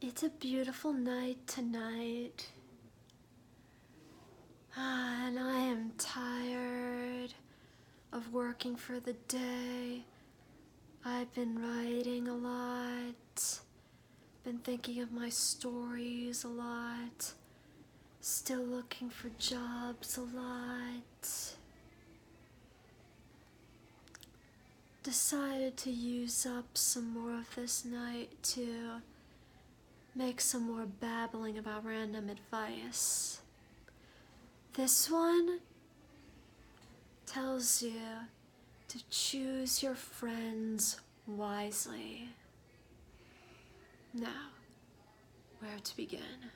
It's a beautiful night tonight, and I am tired of working for the day. I've been writing a lot, been thinking of my stories a lot, still looking for jobs a lot. Decided to use up some more of this night to make some more babbling about random advice. This one tells you to choose your friends wisely. Now, where to begin?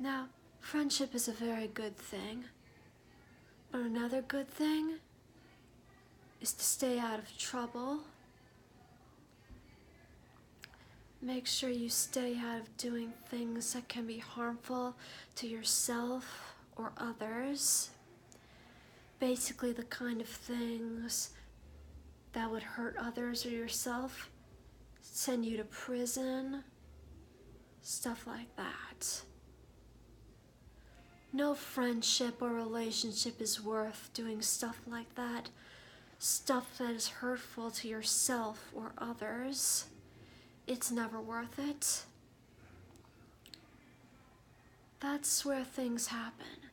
Now, friendship is a very good thing, but another good thing is to stay out of trouble. Make sure you stay out of doing things that can be harmful to yourself or others. Basically, the kind of things that would hurt others or yourself, send you to prison, stuff like that. No friendship or relationship is worth doing stuff like that. Stuff that is hurtful to yourself or others. It's never worth it. That's where things happen.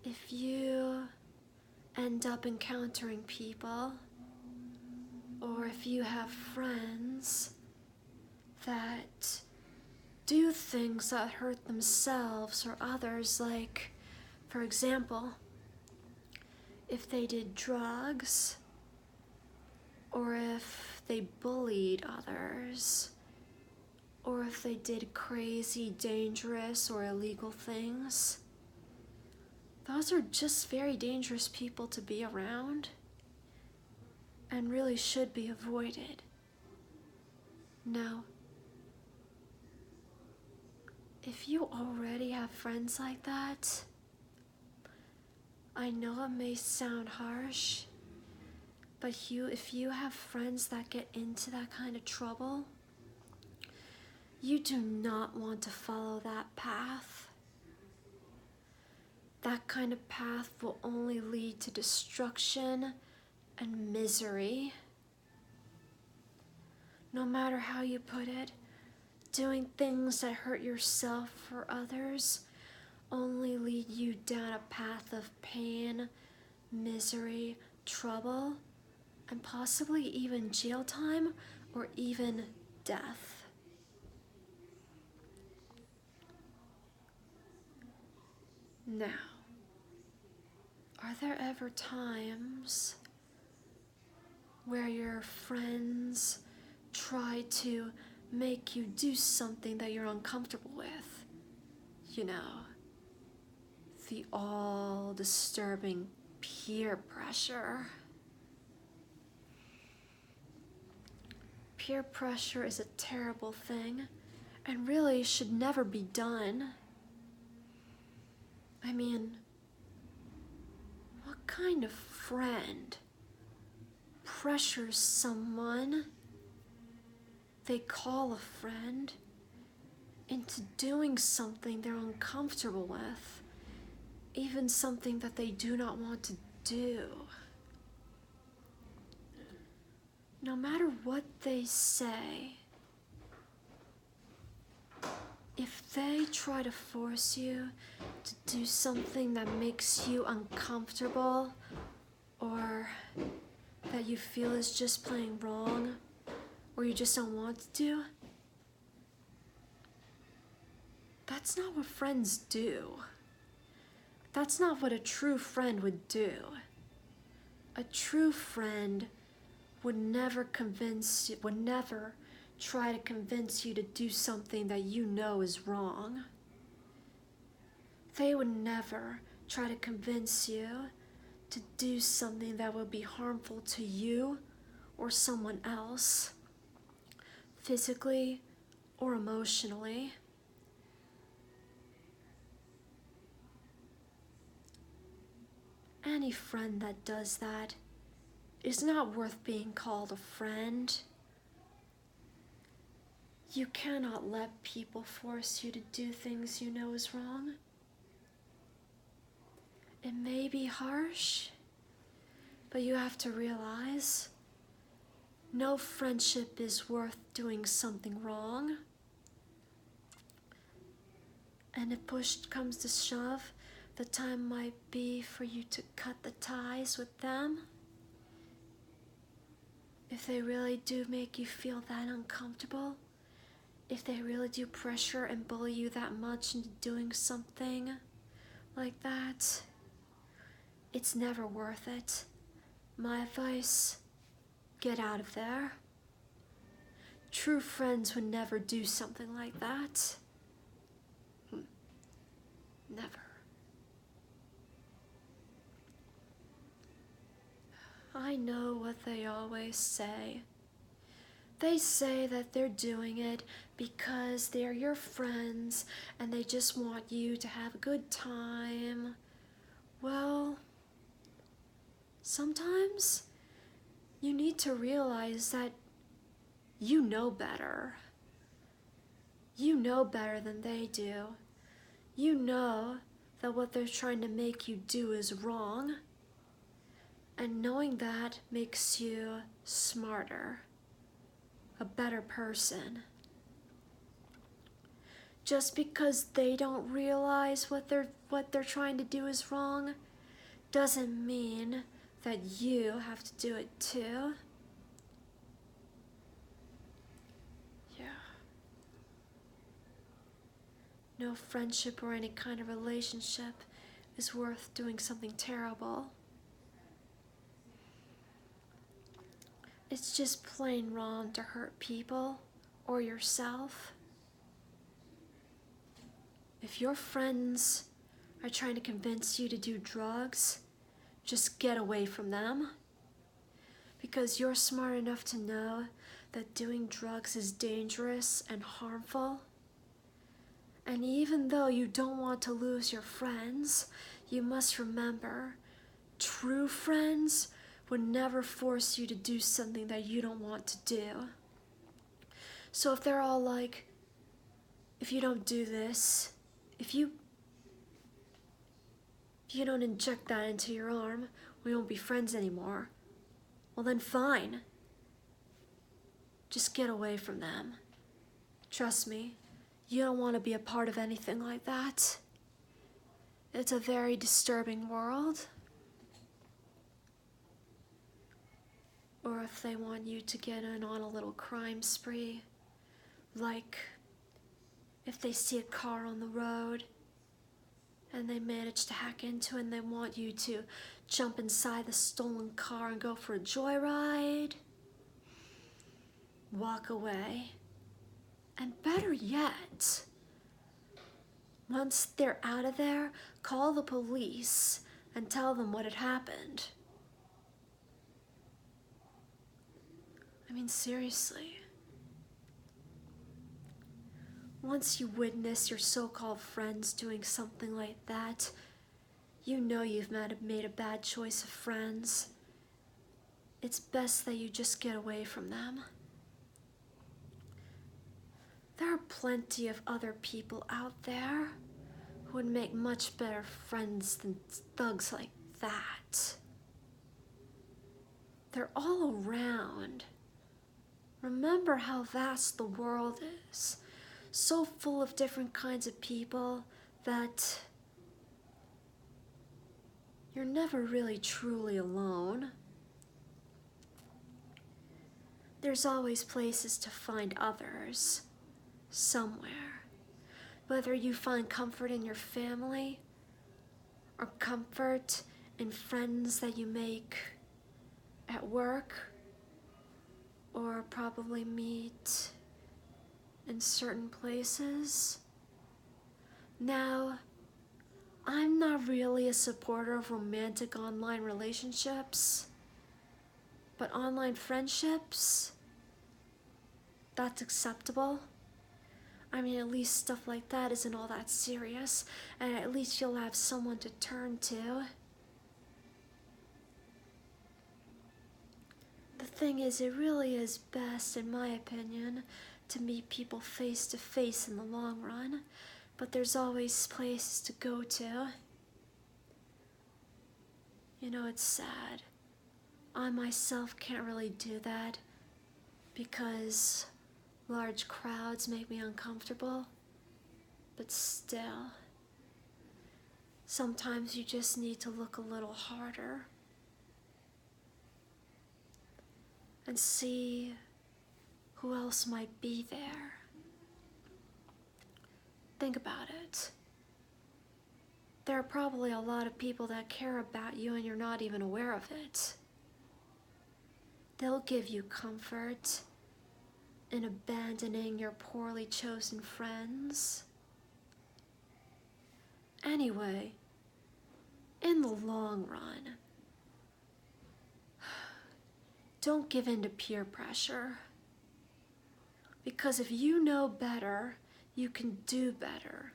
If you end up encountering people, or if you have friends that do things that hurt themselves or others, like, for example, if they did drugs, or if they bullied others, or if they did crazy, dangerous, or illegal things, those are just very dangerous people to be around and really should be avoided. Now, if you already have friends like that, I know it may sound harsh, but if you have friends that get into that kind of trouble, you do not want to follow that path. That kind of path will only lead to destruction and misery. No matter how you put it, doing things that hurt yourself or others only lead you down a path of pain, misery, trouble, and possibly even jail time or even death. Now, are there ever times where your friends try to make you do something that you're uncomfortable with? You know, the all-disturbing peer pressure. Peer pressure is a terrible thing and really should never be done. I mean, what kind of friend pressures someone they call a friend into doing something they're uncomfortable with, even something that they do not want to do? No matter what they say, if they try to force you to do something that makes you uncomfortable or that you feel is just plain wrong or you just don't want to do, that's not what friends do. That's not what a true friend would do. A true friend would never try to convince you to do something that you know is wrong. They would never try to convince you to do something that would be harmful to you or someone else, physically or emotionally. Any friend that does that is not worth being called a friend. You cannot let people force you to do things you know is wrong. It may be harsh, but you have to realize no friendship is worth doing something wrong. And if push comes to shove, the time might be for you to cut the ties with them. If they really do make you feel that uncomfortable, if they really do pressure and bully you that much into doing something like that, it's never worth it. My advice, get out of there. True friends would never do something like that. Never. I know what they always say. They say that they're doing it because they're your friends and they just want you to have a good time. Well, sometimes you need to realize that you know better. You know better than they do. You know that what they're trying to make you do is wrong. And knowing that makes you smarter, a better person. Just because they don't realize what they're trying to do is wrong doesn't mean that you have to do it too. Yeah. No friendship or any kind of relationship is worth doing something terrible. It's just plain wrong to hurt people or yourself. If your friends are trying to convince you to do drugs, just get away from them. Because you're smart enough to know that doing drugs is dangerous and harmful. And even though you don't want to lose your friends, you must remember, true friends would never force you to do something that you don't want to do. So if they're all like, if you don't do this, if you don't inject that into your arm, we won't be friends anymore. Well then fine. Just get away from them. Trust me, you don't want to be a part of anything like that. It's a very disturbing world. Or if they want you to get in on a little crime spree, like if they see a car on the road and they manage to hack into it and they want you to jump inside the stolen car and go for a joyride, walk away. And better yet, once they're out of there, call the police and tell them what had happened. I mean, seriously. Once you witness your so-called friends doing something like that, you know you've made a bad choice of friends. It's best that you just get away from them. There are plenty of other people out there who would make much better friends than thugs like that. They're all around. Remember how vast the world is, so full of different kinds of people that you're never really truly alone. There's always places to find others, somewhere. Whether you find comfort in your family or comfort in friends that you make at work, or probably meet in certain places. Now, I'm not really a supporter of romantic online relationships, but online friendships, that's acceptable. I mean, at least stuff like that isn't all that serious, and at least you'll have someone to turn to. The thing is, it really is best, in my opinion, to meet people face to face in the long run, but there's always places to go to. You know, it's sad. I myself can't really do that because large crowds make me uncomfortable, but still, sometimes you just need to look a little harder and see who else might be there. Think about it. There are probably a lot of people that care about you and you're not even aware of it. They'll give you comfort in abandoning your poorly chosen friends. Anyway, in the long run, don't give in to peer pressure. Because if you know better, you can do better.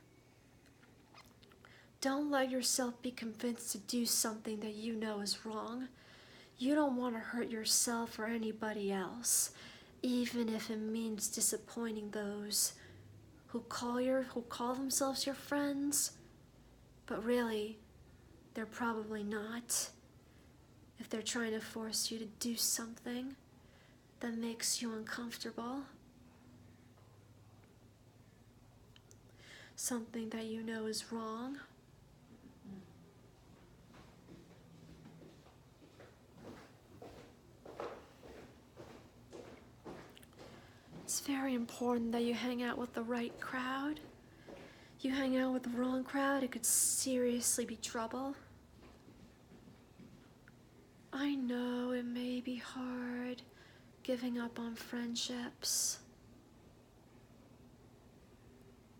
Don't let yourself be convinced to do something that you know is wrong. You don't want to hurt yourself or anybody else, even if it means disappointing those who call themselves your friends, but really, they're probably not. If they're trying to force you to do something that makes you uncomfortable, something that you know is wrong. It's very important that you hang out with the right crowd. You hang out with the wrong crowd, it could seriously be trouble. I know it may be hard giving up on friendships,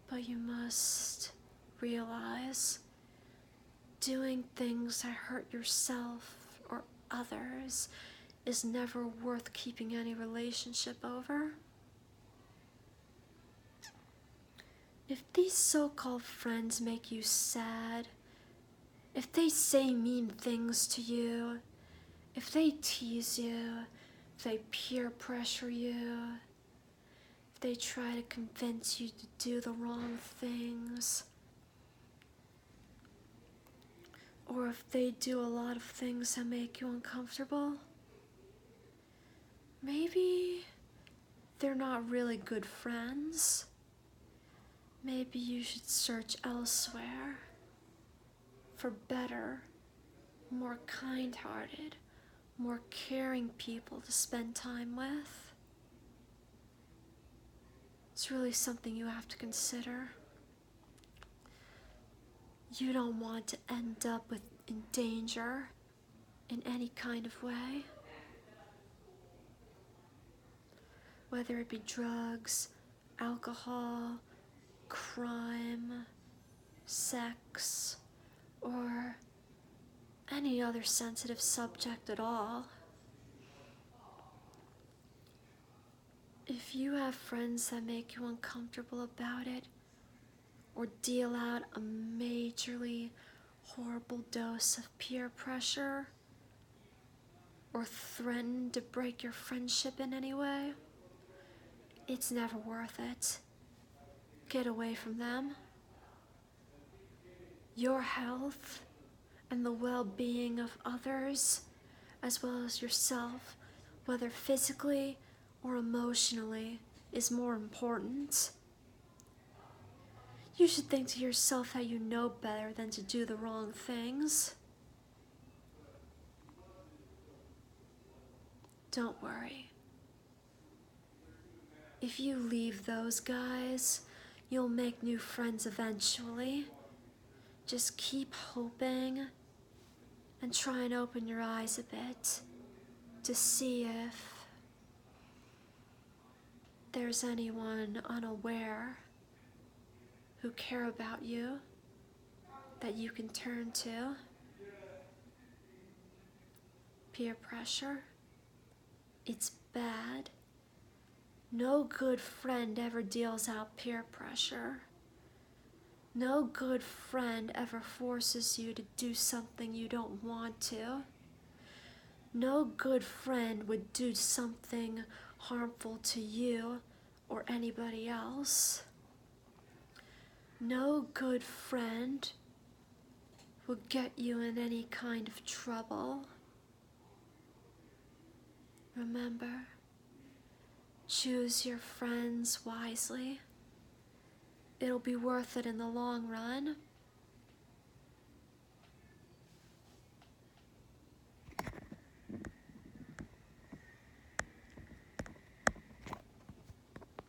but you must realize doing things that hurt yourself or others is never worth keeping any relationship over. If these so-called friends make you sad, if they say mean things to you, if they tease you, if they peer pressure you, if they try to convince you to do the wrong things, or if they do a lot of things that make you uncomfortable, maybe they're not really good friends. Maybe you should search elsewhere for better, more kind-hearted, more caring people to spend time with. It's really something you have to consider. You don't want to end up in danger in any kind of way. Whether it be drugs, alcohol, crime, sex, or any other sensitive subject at all. If you have friends that make you uncomfortable about it, or deal out a majorly horrible dose of peer pressure, or threaten to break your friendship in any way, it's never worth it. Get away from them. Your health and the well-being of others, as well as yourself, whether physically or emotionally, is more important. You should think to yourself that you know better than to do the wrong things. Don't worry. If you leave those guys, you'll make new friends eventually. Just keep hoping and try and open your eyes a bit to see if there's anyone unaware who care about you that you can turn to. Peer pressure, it's bad. No good friend ever deals out peer pressure. No good friend ever forces you to do something you don't want to. No good friend would do something harmful to you or anybody else. No good friend will get you in any kind of trouble. Remember, choose your friends wisely. It'll be worth it in the long run.